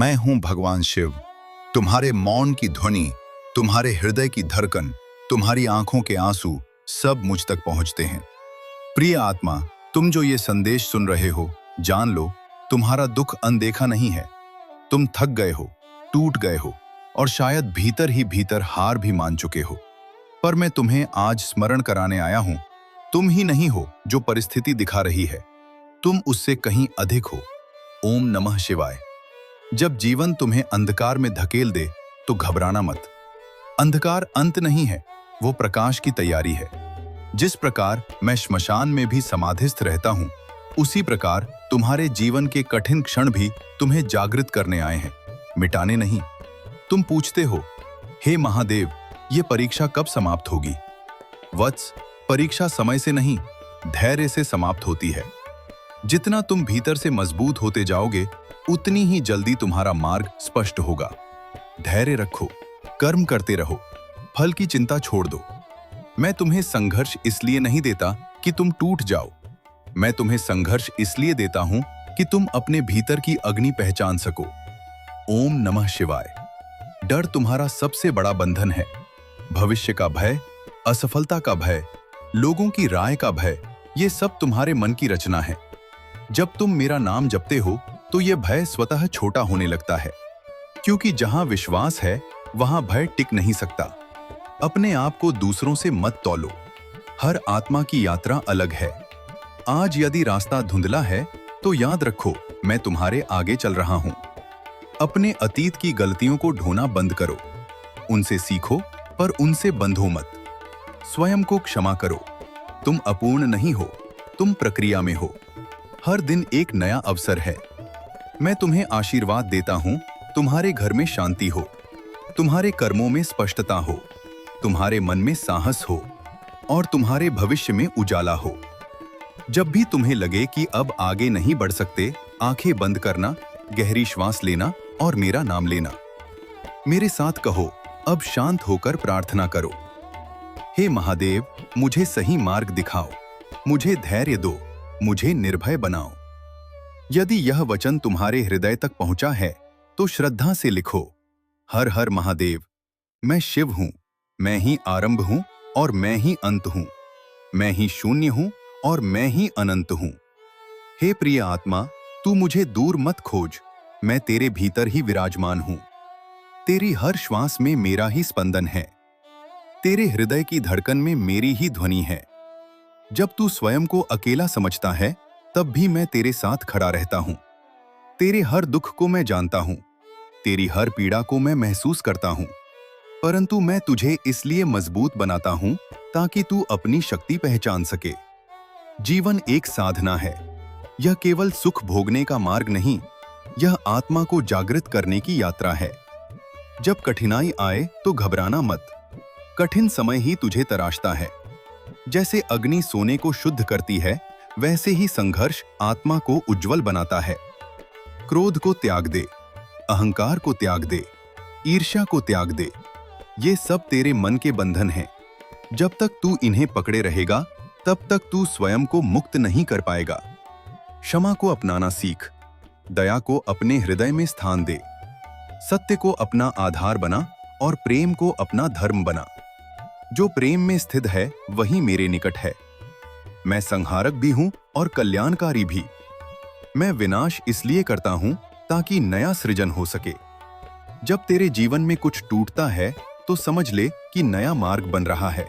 मैं हूं भगवान शिव। तुम्हारे मौन की ध्वनि, तुम्हारे हृदय की धड़कन, तुम्हारी आंखों के आंसू सब मुझ तक पहुंचते हैं। प्रिय आत्मा, तुम जो ये संदेश सुन रहे हो, जान लो तुम्हारा दुख अनदेखा नहीं है। तुम थक गए हो, टूट गए हो और शायद भीतर ही भीतर हार भी मान चुके हो। पर मैं तुम्हें आज स्मरण कराने आया हूं, तुम ही नहीं हो जो परिस्थिति दिखा रही है, तुम उससे कहीं अधिक हो। ओम नमः शिवाय। जब जीवन तुम्हें अंधकार में धकेल दे तो घबराना मत। अंधकार अंत नहीं है, वो प्रकाश की तैयारी है। जिस प्रकार मैं श्मशान में भी समाधिस्थ रहता हूं, उसी प्रकार तुम्हारे जीवन के कठिन क्षण भी तुम्हें जागृत करने आए हैं, मिटाने नहीं। तुम पूछते हो, हे महादेव, ये परीक्षा कब समाप्त होगी? वत्स, परीक्षा समय से नहीं, धैर्य से समाप्त होती है। जितना तुम भीतर से मजबूत होते जाओगे, उतनी ही जल्दी तुम्हारा मार्ग स्पष्ट होगा। धैर्य रखो, कर्म करते रहो, फल की चिंता छोड़ दो। मैं तुम्हें संघर्ष इसलिए नहीं देता कि तुम टूट जाओ। मैं तुम्हें संघर्ष इसलिए देता हूं कि तुम अपने भीतर की अग्नि पहचान सको। ओम नमः शिवाय। डर तुम्हारा सबसे बड़ा बंधन है। भविष्य का भय, असफलता का भय, लोगों की राय का भय, ये सब तुम्हारे मन की रचना है। जब तुम मेरा नाम जपते हो तो यह भय स्वतः छोटा होने लगता है, क्योंकि जहां विश्वास है वहां भय टिक नहीं सकता। अपने आप को दूसरों से मत तौलो। हर आत्मा की यात्रा अलग है। आज यदि रास्ता धुंधला है तो याद रखो, मैं तुम्हारे आगे चल रहा हूं। अपने अतीत की गलतियों को ढोना बंद करो। उनसे सीखो, पर उनसे बंधो मत। स्वयं को क्षमा करो। तुम अपूर्ण नहीं हो, तुम प्रक्रिया में हो। हर दिन एक नया अवसर है। मैं तुम्हें आशीर्वाद देता हूं, तुम्हारे घर में शांति हो, तुम्हारे कर्मों में स्पष्टता हो, तुम्हारे मन में साहस हो और तुम्हारे भविष्य में उजाला हो। जब भी तुम्हें लगे कि अब आगे नहीं बढ़ सकते, आंखें बंद करना, गहरी श्वास लेना और मेरा नाम लेना। मेरे साथ कहो, अब शांत होकर प्रार्थना करो। हे महादेव, मुझे सही मार्ग दिखाओ, मुझे धैर्य दो, मुझे निर्भय बनाओ। यदि यह वचन तुम्हारे हृदय तक पहुंचा है तो श्रद्धा से लिखो, हर हर महादेव। मैं शिव हूं, मैं ही आरंभ हूं और मैं ही अंत हूं। मैं ही शून्य हूं और मैं ही अनंत हूं। हे प्रिय आत्मा, तू मुझे दूर मत खोज, मैं तेरे भीतर ही विराजमान हूं। तेरी हर श्वास में मेरा ही स्पंदन है। तेरे हृदय की धड़कन में मेरी ही ध्वनि है। जब तू स्वयं को अकेला समझता है, तब भी मैं तेरे साथ खड़ा रहता हूं। तेरे हर दुख को मैं जानता हूं, तेरी हर पीड़ा को मैं महसूस करता हूं, परंतु मैं तुझे इसलिए मजबूत बनाता हूं ताकि तू अपनी शक्ति पहचान सके। जीवन एक साधना है। यह केवल सुख भोगने का मार्ग नहीं, यह आत्मा को जागृत करने की यात्रा है। जब कठिनाई आए तो घबराना मत। कठिन समय ही तुझे तराशता है। जैसे अग्नि सोने को शुद्ध करती है, वैसे ही संघर्ष आत्मा को उज्जवल बनाता है। क्रोध को त्याग दे, अहंकार को त्याग दे, ईर्ष्या को त्याग दे। ये सब तेरे मन के बंधन हैं। जब तक तू इन्हें पकड़े रहेगा, तब तक तू स्वयं को मुक्त नहीं कर पाएगा। क्षमा को अपनाना सीख, दया को अपने हृदय में स्थान दे, सत्य को अपना आधार बना और प्रेम को अपना धर्म बना। जो प्रेम में स्थित है वही मेरे निकट है। मैं संहारक भी हूं और कल्याणकारी भी। मैं विनाश इसलिए करता हूं ताकि नया सृजन हो सके। जब तेरे जीवन में कुछ टूटता है तो समझ ले कि नया मार्ग बन रहा है।